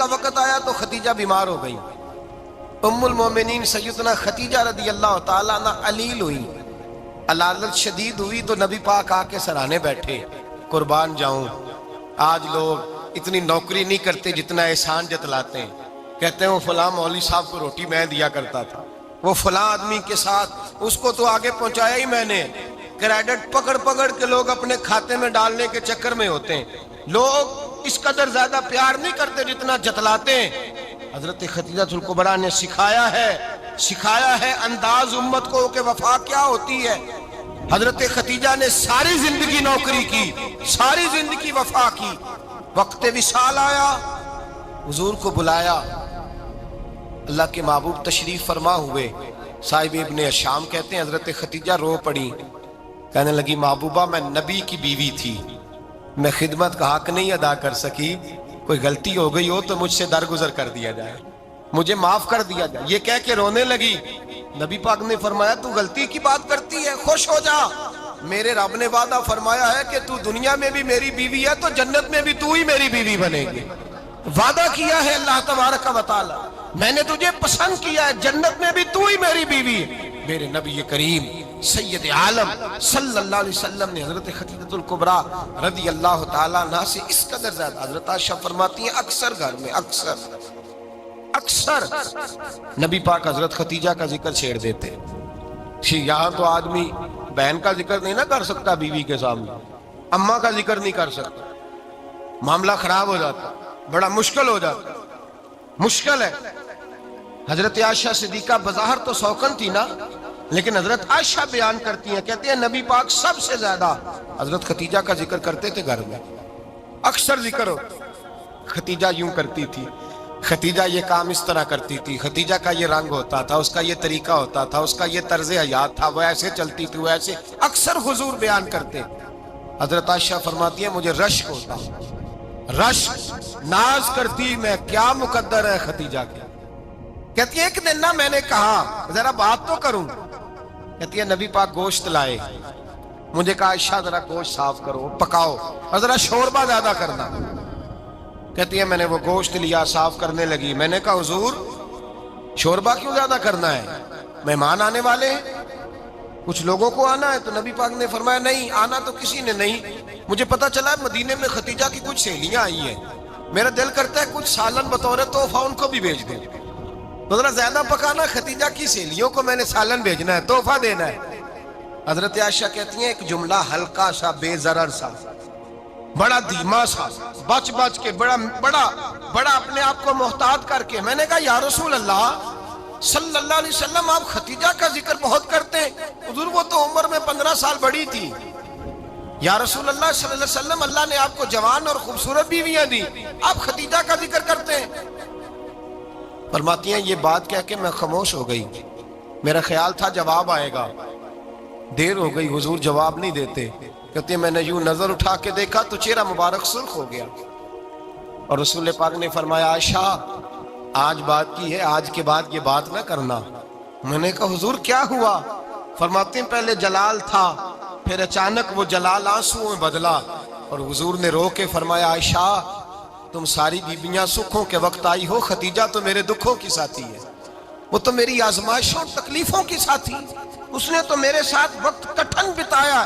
وقت آیا تو خدیجہ بیمار ہو گئی. ام المومنین سیدنا خدیجہ رضی اللہ تعالیٰ عنہ علیل ہوئی, علالت شدید ہوئی, تو نبی پاک آ کے سرانے بیٹھے. قربان جاؤں, آج لوگ اتنی نوکری نہیں کرتے جتنا احسان جتلاتے ہیں. کہتے ہیں وہ فلاں مولوی صاحب کو روٹی میں دیا کرتا تھا, وہ فلاں آدمی کے ساتھ, اس کو تو آگے پہنچایا ہی میں نے. کریڈٹ پکڑ پکڑ کے لوگ اپنے کھاتے میں ڈالنے کے چکر میں ہوتے ہیں. لوگ اس قدر زیادہ پیار نہیں کرتے جتنا جتلاتے ہیں. حضرت خدیجہ الکبریٰ نے سکھایا ہے انداز امت کو کہ وفا کیا ہوتی ہے. حضرت خدیجہ نے ساری زندگی نوکری کی, ساری زندگی وفا کی. وقت وصال آیا, حضور کو بلایا, اللہ کے محبوب تشریف فرما ہوئے. صاحب ابن الشام کہتے ہیں حضرت خدیجہ رو پڑی, کہنے لگی محبوبہ میں نبی کی بیوی تھی, میں خدمت کا حق نہیں ادا کر سکی, کوئی غلطی ہو گئی ہو تو مجھ سے درگزر کر دیا جائے, مجھے معاف کر دیا جائے. یہ کہہ کے رونے لگی. نبی پاک نے فرمایا تو غلطی کی بات کرتی ہے, خوش ہو جا, میرے رب نے وعدہ فرمایا ہے کہ تو دنیا میں بھی میری بیوی ہے تو جنت میں بھی تو ہی میری بیوی بنے گی. وعدہ کیا ہے اللہ تبارک و تعالی, میں نے تجھے پسند کیا ہے, جنت میں بھی تو ہی میری بیوی ہے. میرے نبی کریم سید عالم صلی اللہ علیہ وسلم نے حضرت خدیجہ الکبریٰ رضی اللہ تعالیٰ عنہ سے اس قدر زیادہ, حضرت عائشہ فرماتی ہیں اکثر گھر میں اکثر نبی پاک حضرت خدیجہ کا ذکر چھیڑ دیتے. یہاں تو آدمی بہن کا ذکر نہیں نہ کر سکتا بیوی کے سامنے, اماں کا ذکر نہیں کر سکتا, معاملہ خراب ہو جاتا, بڑا مشکل ہو جاتا, مشکل ہے. حضرت عائشہ صدیقہ بظاہر تو سوکن تھی نا, لیکن حضرت عائشہ بیان کرتی ہیں, کہتے ہیں نبی پاک سب سے زیادہ حضرت خدیجہ کا ذکر کرتے تھے گھر میں, اکثر ذکر ہو. خدیجہ یوں کرتی تھی, خدیجہ یہ کام اس طرح کرتی تھی, خدیجہ کا یہ رنگ ہوتا تھا, اس کا یہ طریقہ ہوتا تھا, اس کا یہ طرز حیات تھا, وہ ایسے چلتی تھی, وہ ایسے, اکثر حضور بیان کرتے. حضرت عائشہ فرماتی ہے مجھے رشک ہوتا, رشک, ناز کرتی میں, کیا مقدر ہے خدیجہ کے. کہتی ہے ایک دن نا میں نے کہا ذرا بات تو کروں, کہتی ہے نبی پاک گوشت لائے, مجھے کہا عائشہ ذرا گوشت صاف کرو, پکاؤ اور ذرا شوربہ زیادہ کرنا. کہتی ہے میں نے وہ گوشت لیا, صاف کرنے لگی. میں نے کہا حضور شوربہ کیوں زیادہ کرنا ہے, مہمان آنے والے ہیں, کچھ لوگوں کو آنا ہے. تو نبی پاک نے فرمایا نہیں, آنا تو کسی نے نہیں, مجھے پتا چلا ہے مدینے میں خدیجہ کی کچھ سہیلیاں آئی ہیں, میرا دل کرتا ہے کچھ سالن بطور تحفہ ان کو بھی بھیج دیں. تو ذرا زیادہ پکانا, خدیجہ کی سہیلیوں کو میں نے سالن بھیجنا ہے, تحفہ دینا ہے. حضرت عائشہ کہتی ہیں ایک جملہ ہلکا سا, بے ضرر سا, بڑا دھیما سا, بچ کے, بڑا اپنے آپ کو محتاط کر کے, میں نے کہا یا رسول اللہ صلی اللہ علیہ وسلم آپ خدیجہ کا ذکر بہت کرتے ہیں, حضور وہ تو عمر میں 15 سال بڑی تھی. یا رسول اللہ صلی اللہ علیہ وسلم اللہ نے آپ کو جوان اور خوبصورت بیویاں دی, آپ خدیجہ کا ذکر کرتے ہیں. فرماتی ہیں یہ بات کہہ کے میں خاموش ہو گئی, میرا خیال تھا جواب آئے گا, دیر ہو گئی, حضور جواب نہیں دیتے. کہتے ہیں میں نے یوں نظر اٹھا کے دیکھا تو چہرہ مبارک سرخ ہو گیا, اور رسول پاک نے فرمایا عائشہ آج بات کی ہے, آج کے بعد یہ بات نہ کرنا. میں نے کہا حضور کیا ہوا؟ فرماتے ہیں پہلے جلال تھا, پھر اچانک وہ جلال آنسو میں بدلا, اور حضور نے رو کے فرمایا عائشہ تم ساری بیویاں سکھوں کے وقت آئی ہو, خدیجہ تو میرے دکھوں کی ساتھی ہے, وہ تو میری آزمائشوں تکلیفوں کی ساتھی, اس نے تو میرے ساتھ وقت کٹھن بتایا.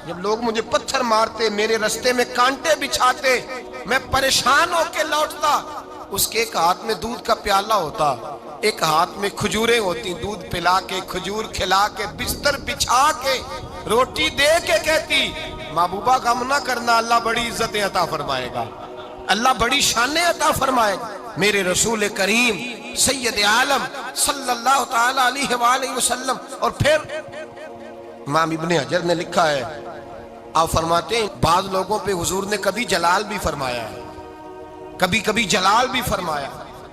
جب لوگ مجھے پتھر مارتے, میرے رستے میں کانٹے بچھاتے, میں پریشان ہو کے لوٹتا, اس کے ایک ہاتھ میں دودھ کا پیالہ ہوتا, ایک ہاتھ میں کھجوریں ہوتی, دودھ پلا کے, کھجور کھلا کے, بستر بچھا کے, روٹی دے کے کہتی محبوبہ غم نہ کرنا, اللہ بڑی عزتیں عطا فرمائے گا, اللہ بڑی شانیں عطا فرمائے گا. میرے رسول کریم سید عالم صلی اللہ تعالی علیہ وآلہ وسلم. اور پھر امام ابن حجر نے لکھا ہے, آپ فرماتے ہیں بعض لوگوں پہ حضور نے کبھی جلال بھی فرمایا ہے, کبھی جلال بھی فرمایا,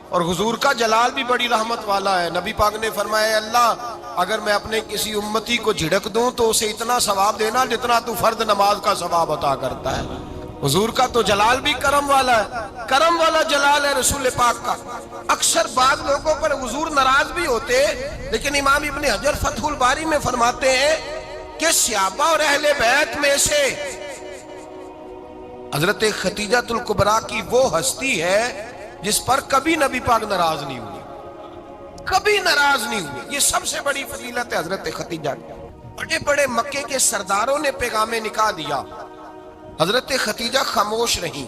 اور حضور کا جلال بھی بڑی رحمت والا ہے. نبی پاک نے فرمایا اللہ اگر میں اپنے کسی امتی کو جھڑک دوں تو اسے اتنا ثواب دینا جتنا تو فرض نماز کا ثواب عطا کرتا ہے. حضور کا تو جلال بھی کرم والا ہے, کرم والا جلال ہے رسول پاک کا. اکثر بعض لوگوں پر حضور ناراض بھی ہوتے, لیکن امام ابن حجر فتح الباری میں فرماتے ہیں کہ صحابہ اور اہل بیت میں سے حضرت خدیجہ الکبریٰ کی وہ ہستی ہے جس پر کبھی نبی پاک ناراض نہیں ہوئے، کبھی ناراض نہیں ہوئے. یہ سب سے بڑی فضیلت ہے حضرت خدیجہ کی. بڑے بڑے مکے کے سرداروں نے پیغام نکاح دیا، حضرت خدیجہ خاموش رہی،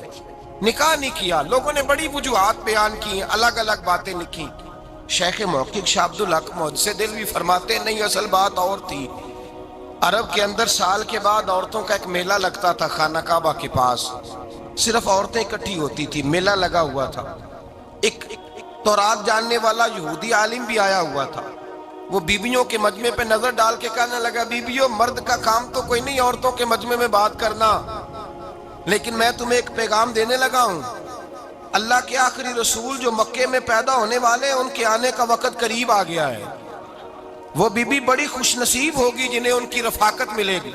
نکاح نہیں کیا. لوگوں نے بڑی وجوہات بیان کی، الگ الگ باتیں لکھی. شیخ محقق شاہ عبدالحق محدث دہلوی فرماتے نہیں، اصل بات اور تھی. عرب کے اندر سال کے بعد عورتوں کا ایک میلہ لگتا تھا خانہ کعبہ کے پاس، صرف عورتیں اکٹھی ہوتی تھی، میلہ لگا ہوا تھا. ایک تورات جاننے والا یہودی عالم بھی آیا ہوا تھا. وہ بیویوں کے مجمع پہ نظر ڈال کے کہنے لگا، بیویوں مرد کا کام تو کوئی نہیں عورتوں کے مجمع میں بات کرنا، لیکن میں تمہیں ایک پیغام دینے لگا ہوں. اللہ کے آخری رسول جو مکے میں پیدا ہونے والے ہیں، ان کے آنے کا وقت قریب آ گیا ہے. وہ بیوی بڑی خوش نصیب ہوگی جنہیں ان کی رفاقت ملے گی.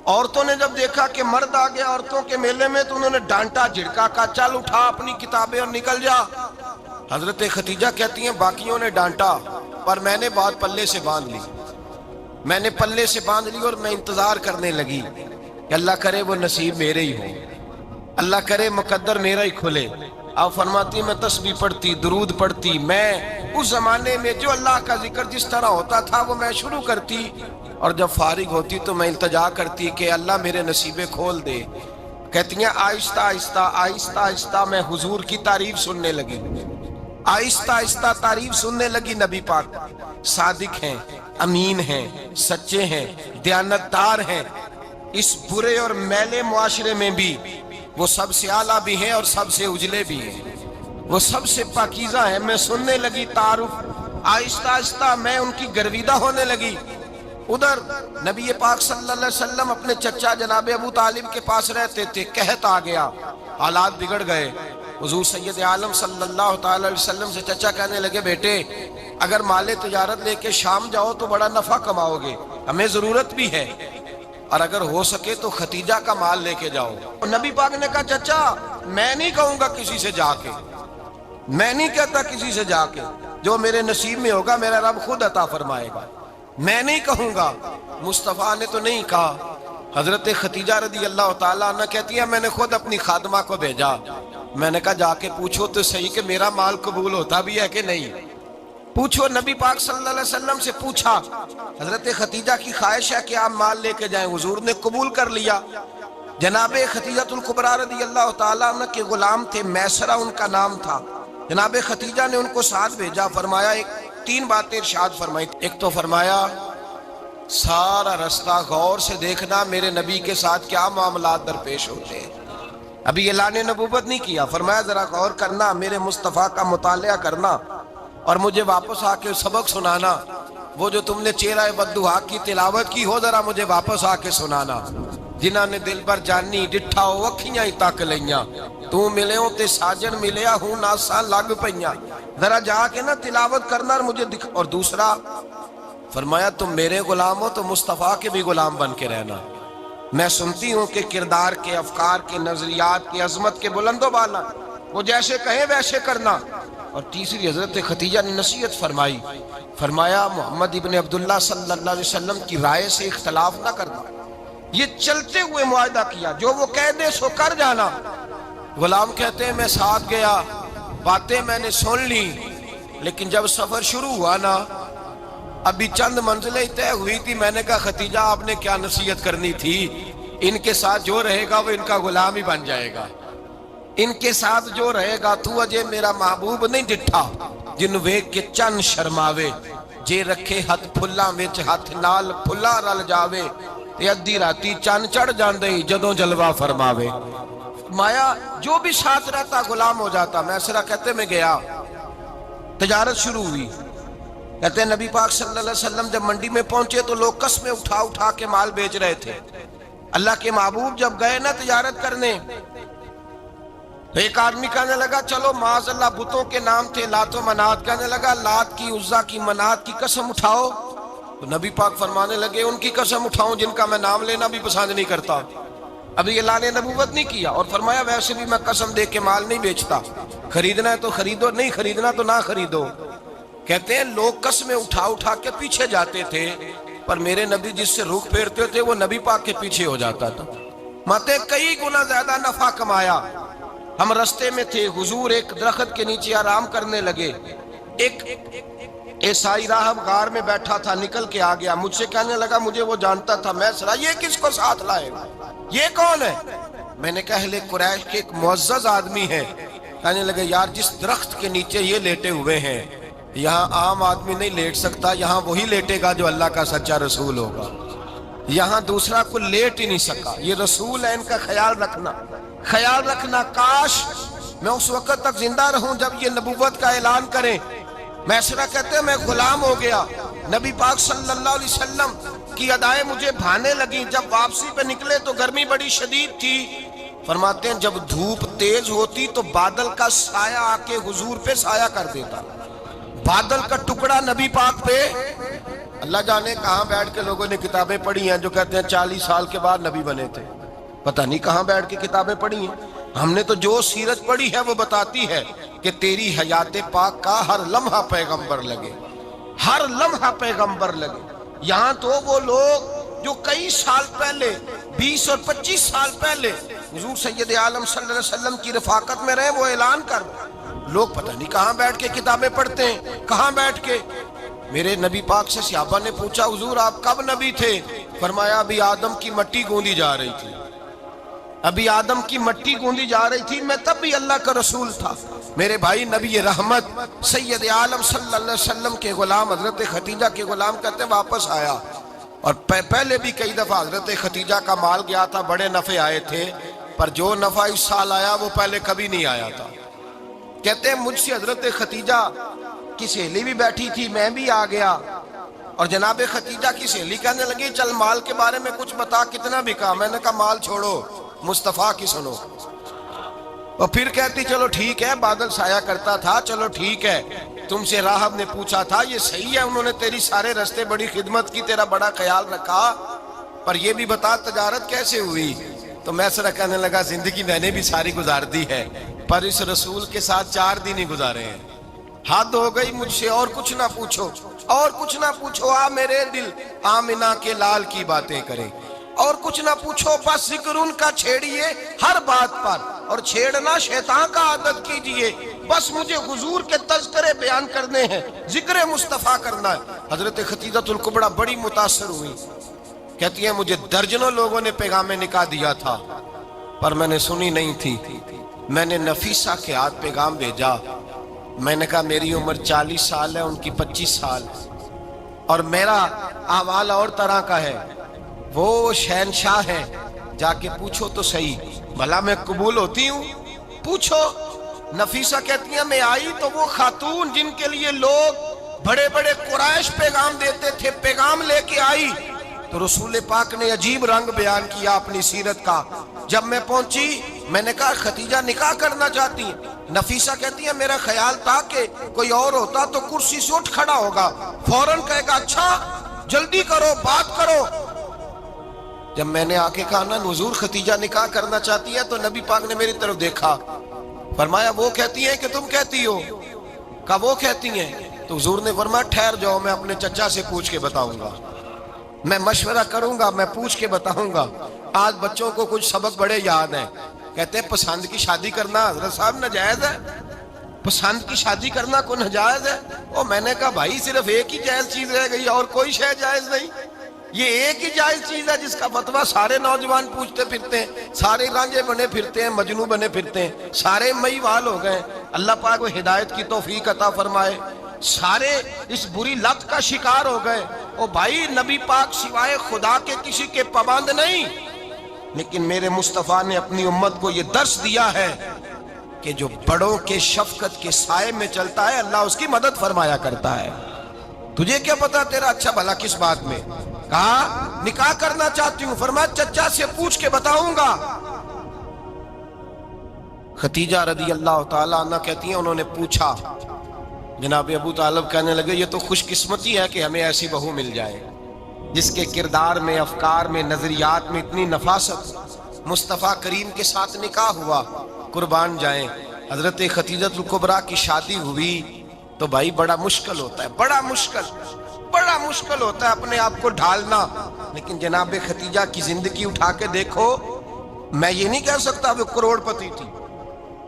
عورتوں نے جب دیکھا کہ مرد آ گیا عورتوں کے میلے میں تو انہوں نے ڈانٹا جھڑکا، کہا چل اٹھا اپنی کتابیں اور نکل جا. حضرت خدیجہ کہتی ہیں باقیوں نے ڈانٹا پر میں نے بات پلے سے باندھ لی، میں نے پلے سے باندھ لی اور میں انتظار کرنے لگی کہ اللہ کرے وہ نصیب میرے ہی ہو، اللہ کرے مقدر میرا ہی کھلے. آپ فرماتی میں تسبیح پڑھتی، درود پڑھتی. میں اس زمانے میں جو اللہ کا ذکر جس طرح ہوتا تھا وہ میں شروع کرتی، اور جب فارغ ہوتی تو میں التجا کرتی کہ اللہ میرے نصیبے کھول دے. کہتی ہیں آہستہ آہستہ آہستہ آہستہ میں حضور کی تعریف سننے لگی، آہستہ آہستہ تعریف سننے لگی. نبی پاک صادق ہیں، امین ہیں، سچے ہیں، دیانتدار ہیں. اس برے اور میلے معاشرے میں بھی وہ سب سے اعلیٰ بھی ہیں اور سب سے اجلے بھی ہیں، وہ سب سے پاکیزہ ہیں. میں سننے لگی تعارف، آہستہ آہستہ میں ان کی گرویدہ ہونے لگی. ادھر نبی پاک صلی اللہ علیہ وسلم اپنے چچا جناب ابو طالب کے پاس رہتے تھے. قحط آ گیا، حالات بگڑ گئے. حضور سید عالم صلی اللہ تعالی علیہ وسلم سے چچا کہنے لگے بیٹے اگر مال تجارت لے کے شام جاؤ تو بڑا نفع کماؤ گے، ہمیں ضرورت بھی ہے، اور اگر ہو سکے تو خدیجہ کا مال لے کے جاؤ. نبی پاک نے کہا چچا میں نہیں کہوں گا کسی سے جا کے، میں نہیں کہتا کسی سے جا کے، جو میرے نصیب میں ہوگا میرا رب خود عطا فرمائے گا، میں نہیں کہوں گا. مصطفیٰ نے تو نہیں کہا. حضرت خدیجہ رضی اللہ تعالیٰ عنہ کہتی ہے میں نے خود اپنی خادمہ کو بھیجا. میں نے کہا جا کے پوچھو تو صحیح کہ میرا مال قبول ہوتا بھی ہے کہ نہیں، پوچھو. نبی پاک صلی اللہ علیہ وسلم سے پوچھا. حضرت خدیجہ کی خواہش ہے کہ آپ مال لے کے جائیں، حضور نے قبول کر لیا. جناب خدیجہ الکبریٰ رضی اللہ تعالیٰ عنہ کے غلام تھے، میسرہ ان کا نام تھا. جناب خدیجہ نے ان کو ساتھ بھیجا. فرمایا تین باتیں ارشاد فرمائی. ایک تو فرمایا سارا رستہ غور سے دیکھنا میرے نبی کے ساتھ کیا معاملات درپیش ہوتے ہیں. ابھی اعلان نبوت نہیں کیا، فرمایا ذرا غور کرنا، میرے مصطفیٰ کا مطالعہ کرنا اور مجھے واپس آ کے سبق سنانا. وہ جو تم نے چہرہ بددعا کی تلاوت کی ہو ذرا مجھے واپس آ کے سنانا. جنہاں نے دل پر جانی ڈٹھا ہو اکھیاں ہی تک لیاں، تو ملے ہوں تے ساجن ملیا ہوں ناساں لگ پئیاں. ذرا جا کے نا تلاوت کرنا اور مجھے دکھ. اور دوسرا فرمایا تم میرے غلام ہو تو مصطفیٰ کے بھی غلام بن کے رہنا. میں سنتی ہوں کہ کردار کے، افکار کے، نظریات کی عظمت کے بلند و بالا، وہ جیسے کہیں ویسے کرنا. اور تیسری حضرت خدیجہ نے نصیحت فرمائی. فرمایا محمد ابن عبداللہ صلی اللہ علیہ وسلم کی رائے سے اختلاف نہ کرنا. یہ چلتے ہوئے معاہدہ کیا، جو وہ کہہ دے سو کر جانا. غلام کہتے ہیں میں ساتھ گیا، باتیں میں نے سن لی، لیکن جب سفر شروع ہوا نا ابھی چند منزلیں طے ہوئی تھی. میں نے کہا خدیجہ آپ نے کیا نصیحت کرنی تھی، ان کے ساتھ جو رہے گا وہ ان کا غلام ہی بن جائے گا، ان کے ساتھ جو رہے گا. تو اجے میرا محبوب نہیں ڈٹھا جن ویکھ کے چن شرماوے، جے رکھے ہاتھ پھلاں وچ ہاتھ نال پھلا رل جاوے، تے ادھی راتی چن چڑھ جاندے جدوں جلوہ فرماوے. مایا جو بھی ساتھ رہتا غلام ہو جاتا. میسرہ کہتے میں گیا، تجارت شروع ہوئی. کہتے ہیں نبی پاک صلی اللہ علیہ وسلم جب منڈی میں پہنچے تو لوگ قسمیں اٹھا اٹھا کے مال بیچ رہے تھے. اللہ کے محبوب جب گئے نا تجارت کرنے تو ایک آدمی کہنے لگا چلو معاذ اللہ بتوں کے نام تھے لات و منات، کہنے لگا لات کی، عزا کی، منات کی قسم اٹھاؤ. تو نبی پاک فرمانے لگے ان کی قسم اٹھاؤں جن کا میں نام لینا بھی پسند نہیں کرتا. ابھی اعلان نبوت نہیں کیا. اور فرمایا ویسے بھی میں قسم دے کے مال نہیں بیچتا، خریدنا ہے تو خریدو، نہیں خریدنا تو نہ خریدو. کہتے ہیں لوگ قسمیں اٹھا اٹھا کے پیچھے جاتے تھے، پر میرے نبی جس سے رخ پھیرتے تھے وہ نبی پاک کے پیچھے ہو جاتا تھا. ماتے کئی گنا زیادہ نفع کمایا. ہم رستے میں تھے، حضور ایک درخت کے نیچے آرام کرنے لگے، ایک عیسائی راہب غار میں بیٹھا تھا، نکل کے آ گیا، مجھ سے کہنے لگا مجھے وہ جانتا تھا، میں سنا یہ کس کو ساتھ لائے، یہ کون ہے؟ میں نے کہا اہل قریش کے ایک معزز آدمی ہے۔ کہنے لگے یار جس درخت کے نیچے یہ لیٹے ہوئے ہیں یہاں عام آدمی نہیں لیٹ سکتا، یہاں وہی لیٹے گا جو اللہ کا سچا رسول ہوگا، یہاں دوسرا کوئی لیٹ ہی نہیں سکا، یہ رسول ہے، ان کا خیال رکھنا، کاش میں اس وقت تک زندہ رہوں جب یہ نبوت کا اعلان کریں۔ میسرہ کہتے ہیں میں غلام ہو گیا، نبی پاک صلی اللہ علیہ وسلم کی ادائیں مجھے بھانے لگیں، جب واپسی پہ نکلے تو گرمی بڑی شدید تھی، فرماتے ہیں جب دھوپ تیز ہوتی تو بادل کا سایہ آ کے حضور پہ سایہ کر دیتا، بادل کا ٹکڑا نبی پاک پہ، اللہ جانے کہاں بیٹھ کے لوگوں نے کتابیں پڑھی ہیں جو کہتے ہیں 40 سال کے بعد نبی بنے تھے، پتہ نہیں کہاں بیٹھ کے کتابیں پڑھی ہیں۔ ہم نے تو جو سیرت پڑھی ہے وہ بتاتی ہے کہ تیری حیات پاک کا ہر لمحہ پیغمبر لگے، ہر لمحہ پیغمبر لگے۔ یہاں تو وہ لوگ جو کئی سال پہلے 20 اور 25 سال پہلے حضور سید عالم صلی اللہ علیہ وسلم کی رفاقت میں رہے، وہ اعلان کر لوگ پتہ نہیں کہاں بیٹھ کے کتابیں پڑھتے ہیں، کہاں بیٹھ کے۔ میرے نبی پاک سے صحابہ نے پوچھا حضور آپ کب نبی تھے؟ فرمایا ابھی آدم کی مٹی گوندی جا رہی تھی، ابھی آدم کی مٹی گوندی جا رہی تھی، میں تب بھی اللہ کا رسول تھا۔ میرے بھائی نبی رحمت سید عالم صلی اللہ علیہ وسلم کے غلام حضرت خدیجہ کے غلام کہتے واپس آیا، اور پہلے بھی کئی دفعہ حضرت خدیجہ کا مال گیا تھا، بڑے نفع آئے تھے، پر جو نفع اس سال آیا وہ پہلے کبھی نہیں آیا تھا۔ کہتے ہیں مجھ سے حضرت خدیجہ کی سہیلی بھی بیٹھی تھی، میں بھی آ گیا، اور جناب خدیجہ کی سہیلی کہنے لگی چل مال کے بارے میں کچھ بتا، کتنا بکا؟ میں نے کہا مال چھوڑو، مصطفیٰ کی سنو۔ اور پھر کہتی چلو ٹھیک ہے، بادل سایہ کرتا تھا، چلو ٹھیک ہے، تم سے راہب نے پوچھا تھا یہ صحیح ہے، انہوں نے تیری سارے رستے بڑی خدمت کی، تیرا بڑا خیال رکھا، پر یہ بھی بتا تجارت کیسے ہوئی؟ تو میسرہ کہنے لگا زندگی میں نے بھی ساری گزار دی ہے، پر اس رسول کے ساتھ 4 دن ہی گزارے ہیں، حد ہو گئی مجھ سے، اور کچھ نہ پوچھو، اور کچھ نہ پوچھو، آ میرے دل آمنہ کے لال کی باتیں کریں، اور کچھ نہ پوچھو، بس ذکر ان کا چھیڑیے ہر بات پر، اور چھیڑنا شیطان کا عادت کیجئے، بس مجھے حضور کے تذکرے بیان کرنے ہیں، ذکر مصطفیٰ کرنا ہے۔ حضرت خدیجہ الکبریٰ بڑی متاثر ہوئی، کہتی ہیں مجھے درجنوں لوگوں نے پیغام نکاح دیا تھا پر میں نے سنی نہیں تھی، میں نے نفیسہ کے ہاتھ پیغام بھیجا، میں نے کہا میری عمر 40 سال ہے، ان کی 25 سال، اور میرا احوال اور طرح کا ہے، وہ شہنشاہ ہیں، جا کے پوچھو تو صحیح، بھلا میں قبول ہوتی ہوں؟ پوچھو۔ نفیسہ کہتی ہیں میں آئی تو وہ خاتون جن کے لیے لوگ بڑے بڑے قریش پیغام دیتے تھے، پیغام لے کے آئی، تو رسول پاک نے عجیب رنگ بیان کیا اپنی سیرت کا۔ جب میں پہنچی میں نے کہا خدیجہ نکاح کرنا چاہتی ہیں؟ نفیسہ کہتی ہے میرا خیال تھا کہ کوئی اور ہوتا تو کرسی سے اٹھ کھڑا ہوگا، فوراً کہے گا اچھا جلدی کرو بات کرو۔ جب میں نے آ کے کہا نا حضور خدیجہ نکاح کرنا چاہتی ہے، تو نبی پاک نے میری طرف دیکھا، فرمایا وہ کہتی ہیں کہ تم کہتی ہو؟ کہا وہ کہتی ہیں، تو حضور نے فرمایا ٹھہر جاؤ، میں اپنے چچا سے پوچھ کے بتاؤں گا، میں مشورہ کروں گا، میں پوچھ کے بتاؤں گا۔ آج بچوں کو کچھ سبق بڑے یاد ہیں، کہتے ہیں پسند کی شادی کرنا حضرت صاحب ناجائز ہے، پسند کی شادی کرنا کوئی ناجائز ہے؟ اور میں نے کہا بھائی صرف ایک ہی جائز چیز رہ گئی، اور کوئی شے جائز نہیں، یہ ایک ہی جائز چیز ہے جس کا فتویٰ سارے نوجوان پوچھتے پھرتے ہیں، سارے رانجے بنے پھرتے ہیں، مجنوں بنے پھرتے ہیں، سارے مئی وال ہو گئے۔ اللہ پاک وہ ہدایت کی توفیق عطا فرمائے، سارے اس بری لت کا شکار ہو گئے۔ او بھائی نبی پاک سوائے خدا کے کسی کے پابند نہیں، لیکن میرے مصطفیٰ نے اپنی امت کو یہ درس دیا ہے کہ جو بڑوں کے شفقت کے سائے میں چلتا ہے اللہ اس کی مدد فرمایا کرتا ہے۔ تجھے کیا پتا تیرا اچھا بھلا کس بات میں؟ کہا نکاح کرنا چاہتی ہوں، فرمایا چچا سے پوچھ کے بتاؤں گا۔ خدیجہ رضی اللہ تعالیٰ عنہ کہتی ہیں انہوں نے پوچھا، جناب ابو طالب کہنے لگے یہ تو خوش قسمتی ہے کہ ہمیں ایسی بہو مل جائے جس کے کردار میں، افکار میں، نظریات میں اتنی نفاست۔ مصطفیٰ کریم کے ساتھ نکاح ہوا، قربان جائیں۔ حضرت خدیجہ الکبریٰ کی شادی ہوئی تو بھائی بڑا مشکل ہوتا ہے، بڑا مشکل ہوتا ہے اپنے آپ کو ڈھالنا، لیکن جناب خدیجہ کی زندگی اٹھا کے دیکھو، میں یہ نہیں کہہ سکتا وہ کروڑ پتی تھی،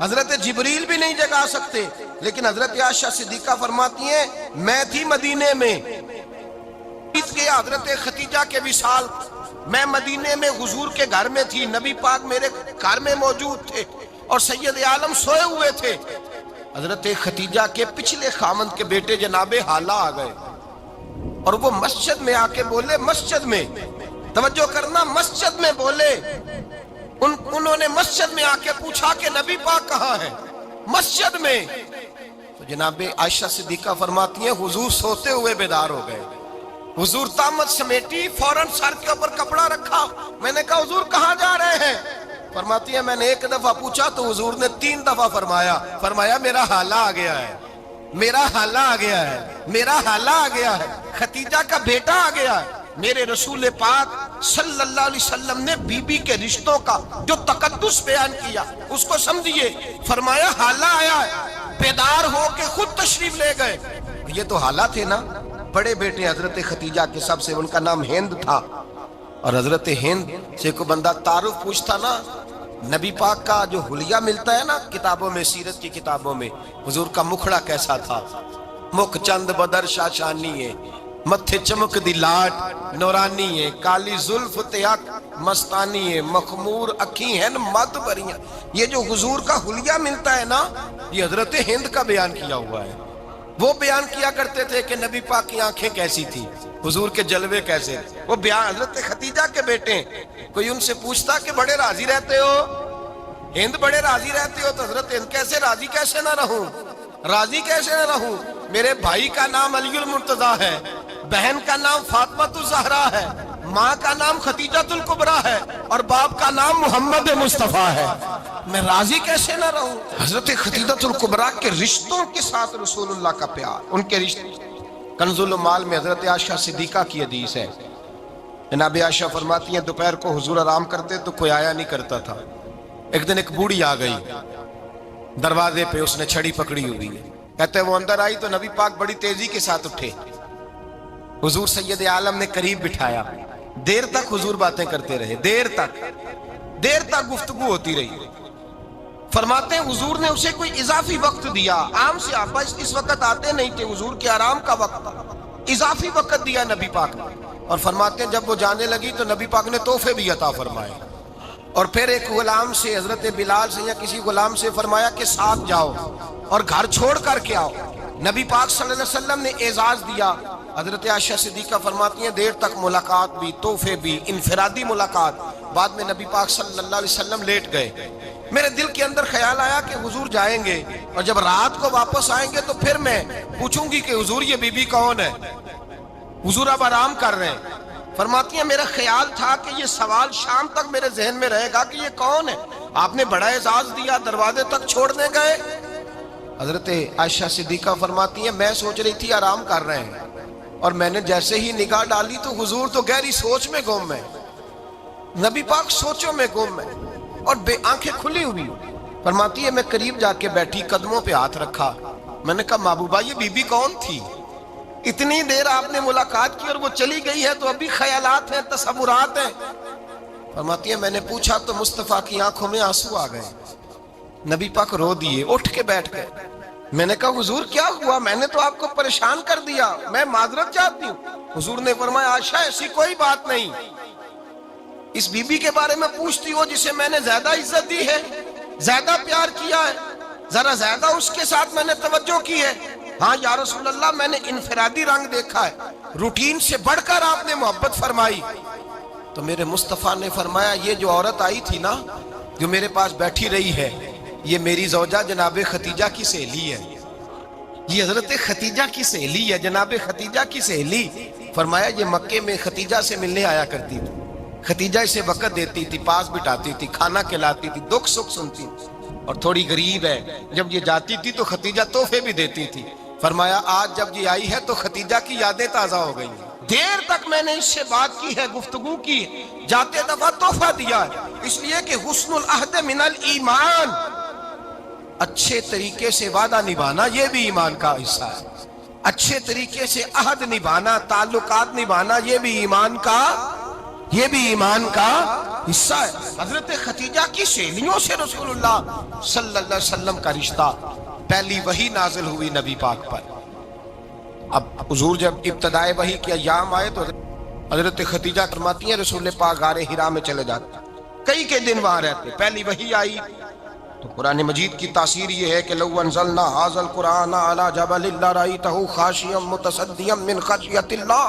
حضرت جبریل بھی نہیں جگا سکتے، لیکن حضرت عائشہ صدیقہ فرماتی ہیں میں تھی مدینے میں، حضرت ختیجہ کے وصال، میں مدینے میں حضور کے گھر میں تھی، نبی پاک میرے گھر میں موجود تھے اور سید عالم سوئے ہوئے تھے۔ حضرت ختیجہ کے پچھلے خامند کے بیٹے جناب حالہ آ گئے اور وہ مسجد میں آ کے بولے، مسجد میں توجہ کرنا، مسجد میں بولے، انہوں نے مسجد میں آ کے پوچھا کہ نبی پاک کہاں ہے؟ مسجد میں۔ تو جناب عائشہ صدیقہ فرماتی ہیں حضور سوتے ہوئے بیدار ہو گئے، حضور طامت سمیٹی، فوراً سر کے اوپر کپڑا رکھا، میں نے کہا حضور کہاں جا رہے ہیں؟ فرماتی ہے میں نے ایک دفعہ پوچھا تو حضور نے 3 دفعہ فرمایا میرا حالہ آ گیا ہے، میرا حالہ آ گیا ہے، میرا حالہ آ گیا ہے، ختیجہ کا بیٹا آ گیا ہے۔ میرے رسول پاک صلی اللہ علیہ وسلم نے بی بی کے رشتوں کا جو تقدس بیان کیا اس کو سمجھیے، فرمایا حالہ آیا ہے، بیدار ہو کے خود تشریف لے گئے۔ یہ تو حالہ تھے نا، بڑے بیٹے حضرت ختیجہ کے، سب سے ان کا نام ہند تھا، اور حضرت ہند سے کوئی بندہ تعارف پوچھتا نا، نبی پاک کا جو حلیہ ملتا ہے نا کتابوں میں، سیرت کی کتابوں میں، حضور کا مکھڑا کیسا تھا، مکھ چند بدر شاشانی ہے، متھے چمک دی لاٹ نورانی ہے، کالی زلف تیاک مستانی ہے، مخمور اکھی ہیں مد بریاں۔ یہ جو حضور کا حلیہ ملتا ہے نا، یہ حضرت ہند کا بیان کیا ہوا ہے۔ وہ بیان کیا کرتے تھے کہ نبی پاک کی آنکھیں کیسی تھی، حضور کے جلوے کیسے، وہ بیان حضرت ختیجہ کے بیٹے ہیں۔ کوئی ان سے پوچھتا کہ بڑے راضی رہتے ہو، ہند بڑے راضی رہتے ہو، تو حضرت ہند کیسے راضی کیسے نہ رہوں، راضی کیسے نہ رہوں، میرے بھائی کا نام علی المرتضیٰ ہے، بہن کا نام فاطمۃ الزہرا ہے، ماں کا نام ختیجۃ الکبریٰ ہے، اور باپ کا نام محمد مصطفیٰ ہے، میں راضی کیسے نہ رہوں۔ حضرت ختیجۃ الکبریٰ کے رشتوں کے ساتھ رسول اللہ کا پیار، ان کے رشتے۔ کنز المال میں حضرت عائشہ صدیقہ کی حدیث ہے، جناب عائشہ فرماتی ہیں دوپہر کو حضور آرام کرتے تو کوئی آیا نہیں کرتا تھا، ایک دن ایک بوڑھی آ گئی دروازے پہ، اس نے چھڑی پکڑی ہوئی ہے، کہتے ہیں وہ اندر آئی تو نبی پاک بڑی تیزی کے ساتھ اٹھے، حضور سید عالم نے قریب بٹھایا، دیر تک حضور باتیں کرتے رہے، دیر تک گفتگو ہوتی رہی۔ فرماتے ہیں حضور نے اسے کوئی اضافی وقت دیا، عام سے آپ اس وقت آتے نہیں تھے، حضور کے آرام کا وقت تھا، اضافی وقت دیا نبی پاک نے، اور فرماتے ہیں جب وہ جانے لگی تو نبی پاک نے تحفے بھی عطا فرمائے، اور پھر ایک غلام سے، حضرت بلال سے یا کسی غلام سے فرمایا کہ ساتھ جاؤ اور گھر چھوڑ کر کے آؤ۔ نبی پاک صلی اللہ علیہ وسلم نے اعزاز دیا۔ حضرت عائشہ صدیقہ فرماتی ہیں دیر تک ملاقات بھی، تحفے بھی، انفرادی ملاقات۔ بعد میں نبی پاک صلی اللہ علیہ وسلم لیٹ گئے، میرے دل کے اندر خیال آیا کہ حضور جائیں گے اور جب رات کو واپس آئیں گے تو پھر میں پوچھوں گی کہ حضور یہ بی بی کون ہے، حضور اب آرام کر رہے ہیں۔ فرماتی ہیں میرا خیال تھا کہ یہ سوال شام تک میرے ذہن میں رہے گا کہ یہ کون ہے، آپ نے بڑا اعزاز دیا، دروازے تک چھوڑنے گئے۔ حضرت عائشہ صدیقہ فرماتی ہیں میں سوچ رہی تھی آرام کر رہے ہیں، اور میں نے جیسے ہی نگاہ ڈالی تو حضور تو گہری سوچ میں گم ہے، نبی پاک سوچوں میں گم ہے اور بے آنکھیں کھلی ہوئی۔ فرماتی ہے میں قریب جا کے بیٹھی، قدموں پہ ہاتھ رکھا، میں نے کہا محبوبہ یہ بی بی کون تھی؟ اتنی دیر آپ نے ملاقات کی اور وہ چلی گئی ہے تو ابھی خیالات ہیں، تصورات ہیں۔ فرماتی ہے میں نے پوچھا تو مصطفیٰ کی آنکھوں میں آنسو آ گئے، نبی پاک رو دیے، اٹھ کے بیٹھ گئے۔ میں نے کہا حضور کیا ہوا، میں نے تو آپ کو پریشان کر دیا، میں معذرت چاہتی ہوں۔ حضور نے فرمایا عائشہ ایسی کوئی بات نہیں، اس بی بی کے بارے میں پوچھتی ہو جسے میں نے زیادہ عزت دی ہے، زیادہ پیار کیا ہے، ذرا زیادہ اس کے ساتھ میں نے توجہ کی ہے۔ ہاں یا رسول اللہ میں نے انفرادی رنگ دیکھا ہے، روٹین سے بڑھ کر آپ نے محبت فرمائی۔ تو میرے مصطفیٰ نے فرمایا یہ جو عورت آئی تھی نا، جو میرے پاس بیٹھی رہی ہے، یہ میری زوجہ جناب ختیجہ کی سہیلی ہے، یہ حضرت ختیجہ کی سہیلی ہے، جناب ختیجہ کی سہیلی۔ فرمایا یہ مکے میں ختیجہ سے ملنے آیا کرتی تھی، ختیجہ اسے وقت دیتی تھی، پاس بٹھاتی تھی، کھانا کھلاتی تھی، دکھ سکھ سنتی تھی، اور تھوڑی غریب ہے، جب یہ جاتی تھی تو ختیجہ تحفے بھی دیتی تھی۔ فرمایا آج جب یہ آئی ہے تو ختیجہ کی یادیں تازہ ہو گئی ہیں، دیر تک میں نے اس سے بات کی ہے، گفتگو کی ہے، جاتے دفعہ تحفہ دیا ہے، اس لیے کہ حسن العہد من الایمان، اچھے طریقے سے وعدہ نبھانا یہ بھی ایمان کا حصہ ہے، اچھے طریقے سے عہد نبھانا، تعلقات نبھانا یہ بھی ایمان کا حصہ ہے۔ حضرت خدیجہ کی سہیلیوں سے رسول اللہ صلی اللہ علیہ وسلم کا رشتہ، پہلی وحی نازل ہوئی نبی پاک پر۔ اب حضور جب ابتدائے وحی کے ایام آئے تو حضرت خدیجہ فرماتی ہیں رسول پاک غار حرا میں چلے جاتے، کئی کے دن وہاں رہتے۔ پہلی وحی آئی تو قرآن مجید کی تاثیر یہ ہے کہ لو انزلنا ھذا القرآن علی جبل لرأیتہ خاشعا متصدعا من خشیۃ اللہ،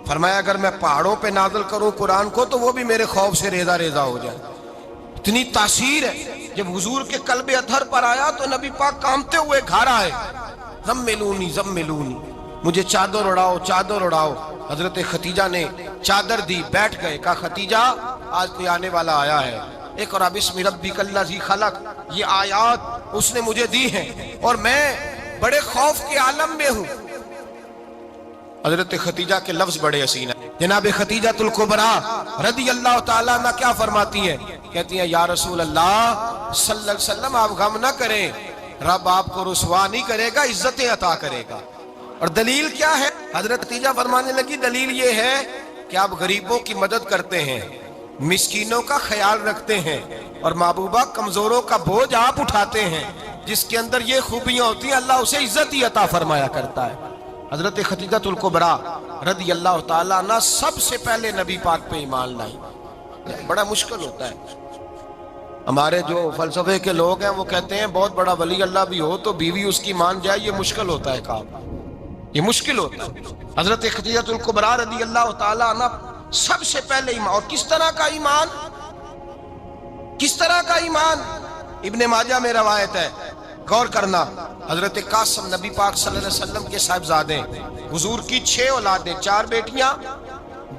فرمایا اگر میں پہاڑوں پہ نازل کروں قرآن کو تو وہ بھی میرے خوف سے ریزہ ریزہ ہو جائے۔ اتنی تاثیر ہے۔ جب حضور کے قلب اطہر پر آیا تو نبی پاک کانپتے ہوئے گھر آئے، زملونی زملونی، مجھے چادر اڑاؤ چادر اڑاؤ۔ حضرت خدیجہ نے چادر دی، بیٹھ گئے، کہا خدیجہ آج کوئی آنے والا آیا ہے، اقرأ بسم ربک الذی خلق، یہ آیات اس نے مجھے دی ہیں اور میں بڑے خوف کے عالم میں ہوں۔ حضرت خدیجہ کے لفظ بڑے حسین ہیں۔ جناب خدیجہ الکبریٰ رضی اللہ تعالیٰ عنہ کیا فرماتی ہیں؟ کہتی ہیں یا رسول اللہ صلی اللہ علیہ وسلم آپ غم نہ کریں، رب آپ کو رسوا نہیں کرے گا، عزتیں عطا کرے گا۔ اور دلیل کیا ہے؟ حضرت خدیجہ فرمانے لگی دلیل یہ ہے کہ آپ غریبوں کی مدد کرتے ہیں، مسکینوں کا خیال رکھتے ہیں، اور محبوبہ کمزوروں کا بوجھ آپ اٹھاتے ہیں۔ جس کے اندر یہ خوبیاں ہوتی ہیں اللہ اسے عزت ہی عطا فرمایا کرتا ہے۔ حضرت خدیجہ الکبریٰ رضی اللہ تعالیٰ عنہ سب سے پہلے نبی پاک پہ ایمان لائی۔ بڑا مشکل ہوتا ہے، ہمارے جو فلسفے کے لوگ ہیں وہ کہتے ہیں بہت بڑا ولی اللہ بھی ہو تو بیوی اس کی مان جائے، یہ مشکل ہوتا ہے کام، یہ مشکل ہوتا ہے۔ حضرت خدیجہ الکبریٰ رضی اللہ تعالیٰ عنہ سب سے پہلے ایمان، اور کس طرح کا ایمان؟ کس طرح کا ایمان؟ ابن ماجہ میں روایت ہے، غور کرنا، حضرت قاسم نبی پاک صلی اللہ علیہ وسلم کے صاحبزادے، حضور کی 6 اولادیں، 4 بیٹیاں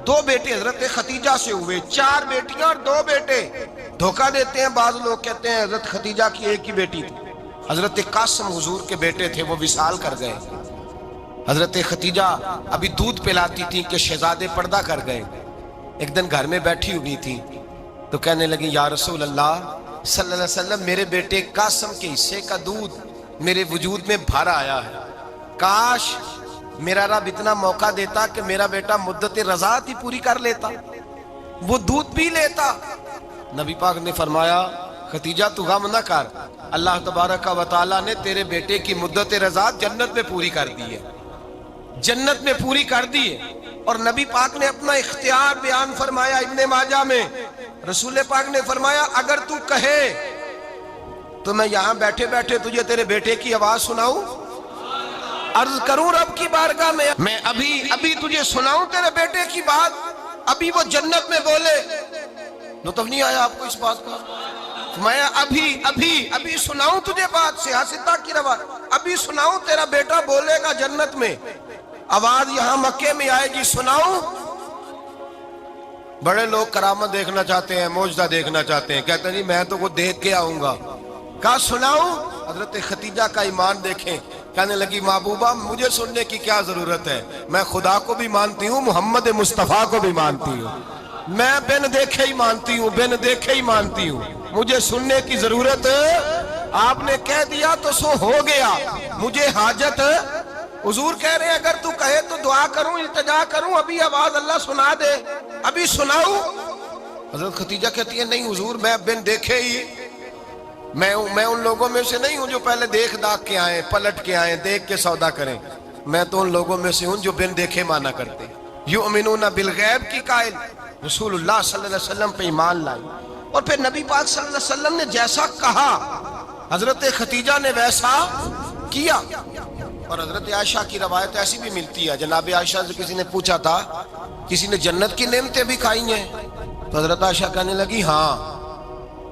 2 بیٹے حضرت خدیجہ سے ہوئے، 4 بیٹیاں اور 2 بیٹے۔ دھوکہ دیتے ہیں بعض لوگ، کہتے ہیں حضرت خدیجہ کی ایک ہی بیٹی تھی۔ حضرت قاسم حضور کے بیٹے تھے، وہ وصال کر گئے۔ حضرت خدیجہ ابھی دودھ پلاتی تھی کہ شہزادے پردہ کر گئے۔ ایک دن گھر میں بیٹھی ہوئی تھی تو کہنے لگی یا رسول اللہ صلی اللہ علیہ وسلم میرے بیٹے قاسم کے حصے کا دودھ میرے وجود میں بھر آیا ہے، کاش میرا رب اتنا موقع دیتا کہ میرا بیٹا مدت رضاعت ہی پوری کر لیتا، وہ دودھ پی لیتا۔ نبی پاک نے فرمایا خدیجہ تو غم نہ کر، اللہ تبارک و تعالیٰ نے تیرے بیٹے کی مدت رضاعت جنت میں پوری کر دی ہے، جنت میں پوری کر دی ہے۔ اور نبی پاک نے اپنا اختیار بیان فرمایا ابن ماجہ میں، رسول پاک نے فرمایا اگر تو کہے تو میں یہاں بیٹھے بیٹھے تجھے تیرے بیٹے کی آواز سناؤں، عرض کروں رب کی بارگاہ میں ابھی تجھے سناؤں تیرے بیٹے کی بات، ابھی وہ جنت میں بولے۔ لطف نہیں آیا آپ کو اس بات کا؟ میں ابھی سناؤں تجھے بات، سیاستہ کی روایت، ابھی سناؤں تیرا بیٹا بولے گا جنت میں، آواز یہاں مکے میں آئے گی، سناؤں؟ بڑے لوگ کرامت دیکھنا چاہتے ہیں، معجزہ دیکھنا چاہتے ہیں، کہتے ہیں جی میں تو وہ دیکھ کے آؤں گا۔ کہا سناؤں؟ حضرت خدیجہ کا ایمان دیکھیں، کہنے لگی محبوبہ مجھے سننے کی کیا ضرورت ہے، میں خدا کو بھی مانتی ہوں، محمد مصطفیٰ کو بھی مانتی ہوں، میں بن دیکھے ہی مانتی ہوں، بن دیکھے ہی مانتی ہوں، مجھے سننے کی ضرورت آپ نے کہہ دیا تو سو ہو گیا، مجھے حاجت۔ حضور کہہ رہے ہیں اگر تو کہے تو دعا کروں، التجا کروں، ابھی آواز اللہ سنا دے، ابھی سناؤں؟ حضرت خدیجہ کہتی ہے نہیں حضور میں بن دیکھے ہی، میں ان لوگوں میں سے نہیں ہوں جو پہلے دیکھ داکھ کے آئیں، پلٹ کے آئیں، دیکھ کے سودا کریں، میں تو ان لوگوں میں سے ہوں جو بن دیکھے مانا کرتے۔ یؤمنون بالغیب کی قائل رسول اللہ صلی اللہ علیہ وسلم پہ ایمان لائی، اور پھر نبی پاک صلی اللہ علیہ وسلم نے جیسا کہا حضرت خدیجہ نے ویسا کیا۔ اور حضرت عائشہ کی روایت ایسی بھی ملتی ہے، جناب عائشہ سے کسی نے پوچھا تھا کسی نے جنت کی نعمتیں بھی کھائی ہیں؟ تو حضرت عائشہ کہنے لگی ہاں،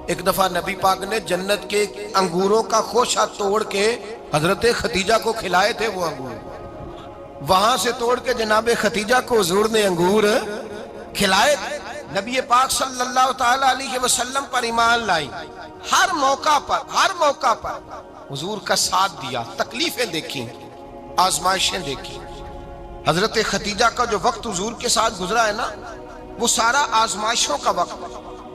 ایک دفعہ نبی پاک نے جنت کے انگوروں کا خوشہ توڑ کے حضرت خدیجہ کو کھلائے تھے، وہ انگور وہاں سے توڑ کے جناب خدیجہ کو حضور نے انگور کھلائے۔ نبی پاک صلی اللہ تعالی علیہ وسلم پر ایمان لائی، ہر موقع پر حضور کا ساتھ دیا، تکلیفیں دیکھیں، آزمائشیں دیکھیں۔ حضرت خدیجہ کا جو وقت حضور کے ساتھ گزرا ہے نا، وہ سارا آزمائشوں کا وقت۔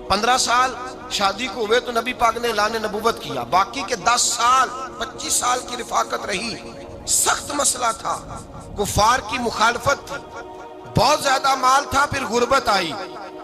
15 سال شادی کو ہوئے تو نبی پاک نے اعلان نبوت کیا، باقی کے 10 سال 25 سال کی رفاقت رہی، سخت مسئلہ تھا، کفار کی مخالفت تھی، بہت زیادہ مال تھا، پھر غربت آئی،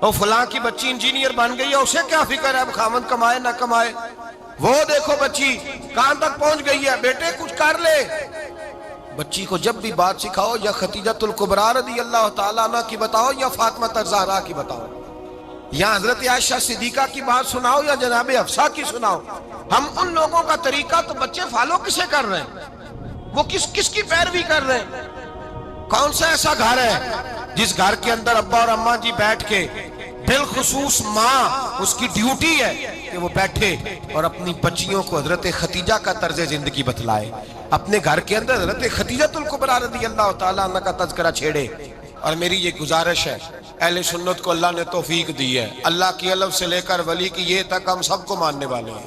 اور فلاں کی بچی انجینئر بن گئی ہے، اسے کیا فکر ہے اب خامد کمائے نہ کمائے، وہ دیکھو بچی کہاں تک پہنچ گئی ہے، بیٹے کچھ کر لے۔ بچی کو جب بھی بات سکھاؤ یا خدیجۃ الکبریٰ رضی اللہ تعالیٰ عنہ کی بتاؤ یا فاطمہ الزہراء کی بتاؤ، یا حضرت عائشہ صدیقہ کی بات سناؤ یا جناب حفصہ کی سناؤ، ہم ان لوگوں کا طریقہ تو بچے فالو کسے کر رہے ہیں، وہ کس کی پیروی کر رہے ہیں؟ کون سا ایسا گھر ہے جس گھر کے اندر ابا اور اماں جی بیٹھ کے، بالخصوص ماں اس کی ڈیوٹی ہے کہ وہ بیٹھے اور اپنی بچیوں کو حضرت خدیجہ کا طرز زندگی بتلائے، اپنے گھر کے اندر حضرت خدیجۃ الکبریٰ رضی اللہ تعالیٰ عنہ کا تذکرہ چھیڑے۔ اور میری یہ گزارش ہے، اہل سنت کو اللہ نے توفیق دی ہے، اللہ کی الف سے لے کر ولی کی یہ تک ہم سب کو ماننے والے ہیں،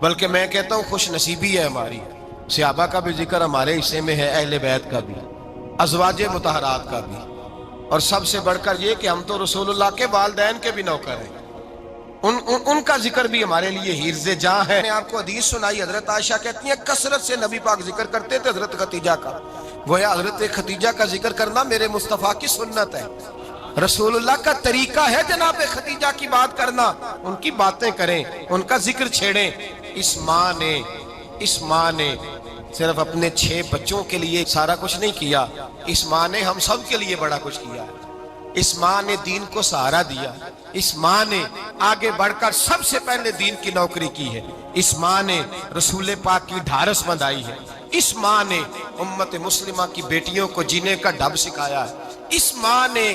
بلکہ میں کہتا ہوں خوش نصیبی ہے ہماری، صحابہ کا بھی ذکر ہمارے حصے میں ہے، اہل بیت کا بھی، ازواج مطہرات کا بھی، اور سب سے بڑھ کر یہ کہ ہم تو رسول اللہ کے والدین کے بھی نوکر ہیں، ان کا ذکر بھی ہمارے لیے حرز جاں ہے۔ میں نے آپ کو حدیث سنائی، حضرت عائشہ کہتی ہیں کثرت سے نبی پاک ذکر کرتے تھے حضرت خدیجہ کا، گویا حضرت خدیجہ کا ذکر کرنا میرے مصطفیٰ کی سنت ہے، رسول اللہ کا طریقہ ہے جناب خدیجہ کی بات کرنا، ان کی باتیں کریں، ان کا ذکر چھیڑیں۔ اس ماں نے صرف اپنے 6 بچوں کے لیے سارا کچھ نہیں کیا، اس ماں نے ہم سب کے لیے بڑا کچھ کیا، اس ماں نے دین کو سہارا دیا، اس ماں نے آگے بڑھ کر سب سے پہلے دین کی نوکری کی ہے، اس ماں نے رسول پاک کی ڈھارس بندھائی ہے، اس ماں نے امت مسلمہ کی بیٹیوں کو جینے کا ڈھب سکھایا ہے، اس ماں نے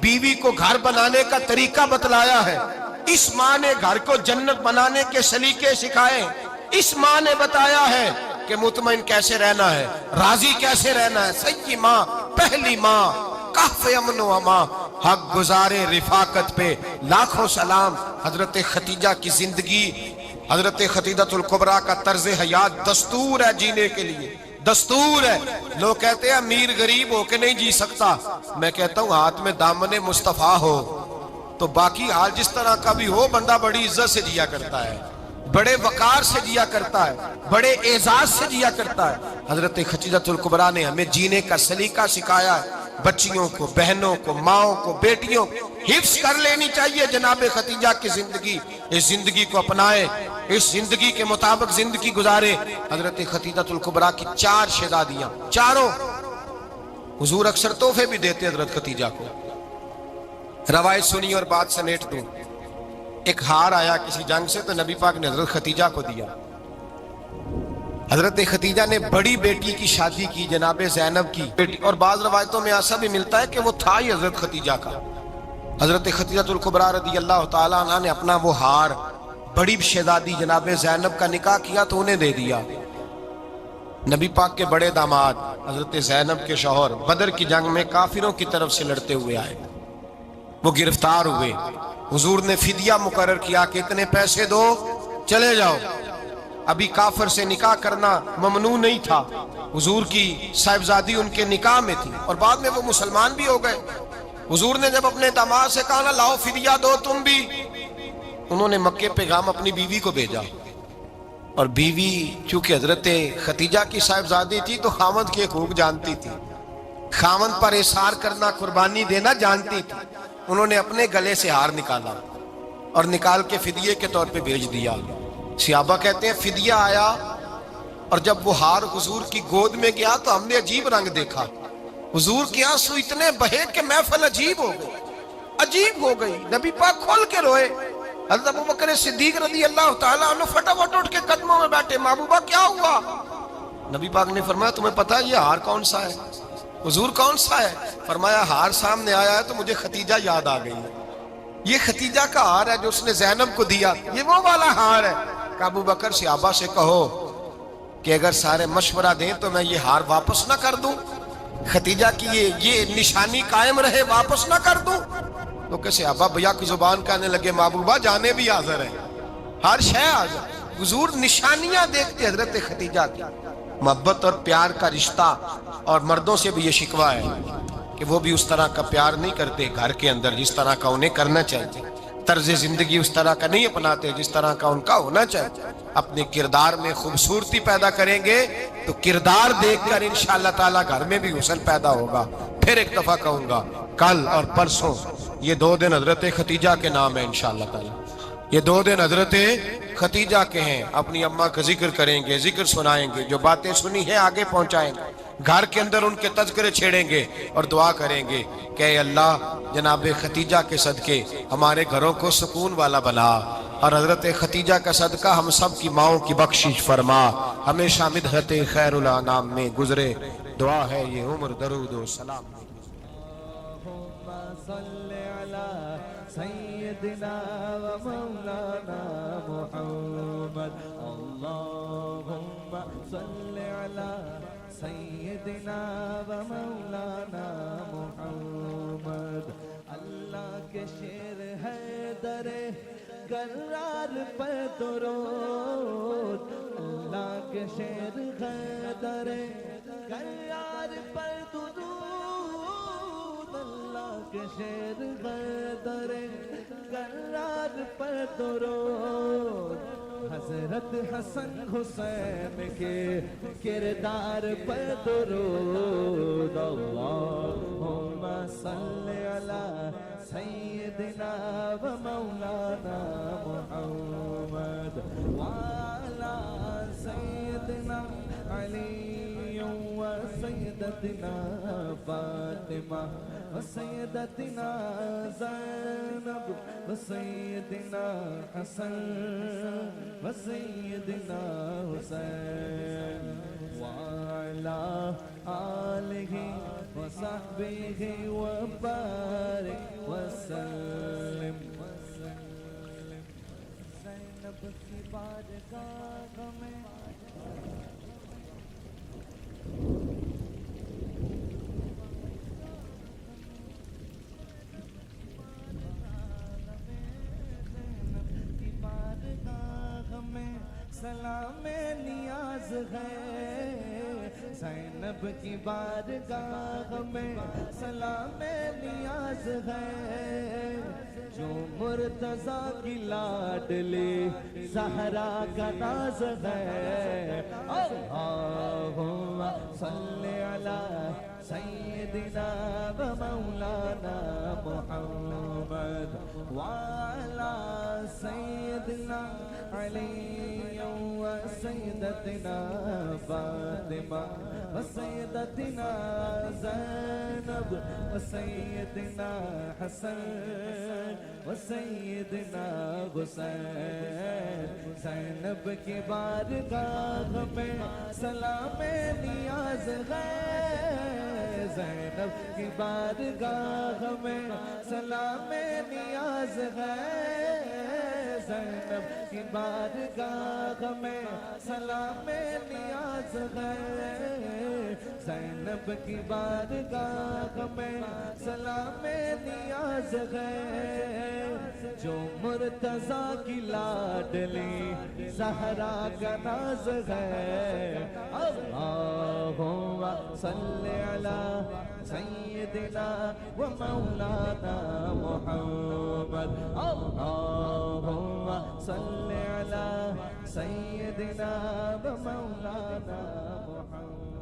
بیوی کو گھر بنانے کا طریقہ بتلایا ہے، اس ماں نے گھر کو جنت بنانے کے سلیقے سکھائے، اس ماں نے بتایا ہے کہ مطمئن کیسے رہنا ہے، راضی کیسے رہنا ہے۔ سیدی ماں، پہلی ماں، کہف امن و امان، حق گزارے رفاقت پہ لاکھوں سلام۔ حضرت خدیجہ کی زندگی، حضرت خدیجۃ الکبریٰ کا طرز حیات دستور ہے جینے کے لیے، دستور ہے۔ لوگ کہتے ہیں امیر غریب ہو کے نہیں جی سکتا، میں کہتا ہوں ہاتھ میں دامن مصطفیٰ ہو تو باقی حال جس طرح کا بھی ہو، بندہ بڑی عزت سے جیا کرتا ہے، بڑے وقار سے جیا کرتا ہے، بڑے اعزاز سے جیا کرتا ہے۔ حضرت خدیجۃ الکبریٰ نے ہمیں جینے کا سلیقہ سکھایا ہے، بچیوں کو، بہنوں کو، ماؤں کو، بیٹیوں کو حفظ کر لینی چاہیے جناب خدیجہ کی زندگی، اس زندگی کو اپنائے، اس زندگی کے مطابق زندگی گزارے۔ حضرت خدیجۃ الکبریٰ کی 4 شہزادیاں، چاروں حضور اکثر تحفے بھی دیتے حضرت خدیجہ کو۔ روایت سنی اور بات سمیٹ دوں، ایک ہار آیا کسی جنگ سے تو نبی پاک نے حضرت خدیجہ کو دیا۔ حضرت خدیجہ نے بڑی بیٹی کی شادی کی، جناب زینب کی بیٹی، اور بعض روایتوں میں ایسا بھی ملتا ہے کہ وہ تھا ہی حضرت خدیجہ کا۔ حضرت خدیجۃ الکبریٰ رضی اللہ تعالیٰ عنہ نے اپنا وہ ہار بڑی شہزادی جناب زینب کا نکاح کیا تو انہیں دے دیا۔ نبی پاک کے بڑے داماد حضرت زینب کے شوہر بدر کی جنگ میں کافروں کی طرف سے لڑتے ہوئے آئے، وہ گرفتار ہوئے، حضور نے فدیہ مقرر کیا کہ اتنے پیسے دو چلے جاؤ۔ ابھی کافر سے نکاح کرنا ممنوع نہیں تھا، حضور کی صاحبزادی ان کے نکاح میں تھی اور بعد میں وہ مسلمان بھی ہو گئے۔ حضور نے جب اپنے داماد سے کہا نا لاؤ فدیہ دو تم بھی، انہوں نے مکے پیغام اپنی بیوی کو بھیجا، اور بیوی چونکہ حضرت خدیجہ کی صاحبزادی تھی تو خامد کے حقوق جانتی تھی، خامد پر احسار کرنا، قربانی دینا جانتی تھی۔ انہوں نے اپنے گلے سے ہار نکالا اور نکال کے فدیے کے طور پہ بھیج دیا۔ صحابہ کہتے ہیں فدیہ آیا اور جب وہ ہار حضور کی گود میں گیا تو ہم نے عجیب رنگ دیکھا، حضور کے آنسو اتنے بہے کہ محفل عجیب ہو گئی، عجیب ہو گئی۔ نبی پاک کھول کے روئے، حضرت ابوبکر صدیق رضی اللہ تعالیٰ عنہ فٹافٹ اٹھ کے قدموں میں بیٹھے، محبوبہ کیا ہوا؟ نبی پاک نے فرمایا تمہیں پتہ ہے یہ ہار کون سا ہے؟ حضور کون سا ہے؟ فرمایا ہار سامنے آیا ہے تو مجھے خدیجہ یاد آ گئی ہے، یہ خدیجہ کا ہار ہے جو اس نے زینب کو دیا، یہ وہ والا ہار ہے۔ کہ ابوبکر صحابہ سے کہو کہ اگر سارے مشورہ دیں تو میں یہ ہار واپس نہ کر دوں، خدیجہ کی یہ نشانی قائم رہے، واپس نہ کر دوں؟ تو کہ صحابہ بھیا کی زبان کہنے لگے محبوبہ جانے بھی حاضر ہے، ہر شے حاضر۔ حضور نشانیاں دیکھتے حضرت خدیجہ کی، محبت اور پیار کا رشتہ، اور مردوں سے بھی یہ شکوہ ہے کہ وہ بھی اس طرح کا پیار نہیں کرتے گھر کے اندر جس طرح کا انہیں کرنا چاہیے، طرز زندگی اس طرح کا نہیں اپناتے جس طرح کا ان کا ہونا چاہیے۔ اپنے کردار میں خوبصورتی پیدا کریں گے تو کردار دیکھ کر انشاءاللہ تعالی گھر میں بھی حسن پیدا ہوگا۔ پھر ایک دفعہ کہوں گا کل اور پرسوں یہ 2 دن حضرت ختیجہ کے نام ہے انشاءاللہ تعالی. یہ 2 دن حضرت ختیجہ کے ہیں. اپنی اماں کا ذکر کریں گے, ذکر سنائیں گے, جو باتیں سنی ہیں آگے پہنچائیں گے, گھر کے اندر ان کے تذکرے چھیڑیں گے اور دعا کریں گے کہ اے اللہ جناب ختیجہ کے صدقے ہمارے گھروں کو سکون والا بنا, اور حضرت ختیجہ کا صدقہ ہم سب کی ماؤں کی بخشش فرما, ہمیشہ مدحت خیر الانام میں گزرے. دعا ہے یہ عمر درود و سلام. اللهم صل على سيدنا ومولانا محمد. اللهم صل على سيدنا ومولانا محمد. اللہ کے شیر ہے در کرار پر درود, اللہ کے شیر ہے در کرار پر درود, اللہ کے شیر ہے در کرار پر درود. حضرت حسن حسین کے کردار پر درود. اللہم صل علی سیدنا و مولانا محمد وعلی سیدنا علی و سیدتنا فاطمہ و سیدتنا زینب و سیدنا حسن و سیدنا حسین وعلی آلہ و صحبہ و بارک وسلم. زینب کی بارگاہ میں سلام نیاز ہے, زینب کی بارگاہ میں سلام نیاز ہے, جو مرتضیٰ کی لاڈلی زہرا کا ناز ہے. اللہم صل علی سیدنا و مولانا محمد وعلی سیدنا علی و سیدتنا فاطمہ و سیدتنا زینب و سیدنا حسن و سیدنا حسین. زینب کی بارگاہ میں سلام نیاز ہے, زینب کی بارگاہ میں سلام نیاز ہے, زینب کی بارگاہ میں سلام نیاز ہے, زینب کی بارگاہ میں سلام نیاز ہے, جو مرتضیٰ کی لاڈلی زہرا کا ناز ہے. اللہم صل علی سیدنا و مولانا محمد. اللہم صل علی سیدنا و مولانا محمد.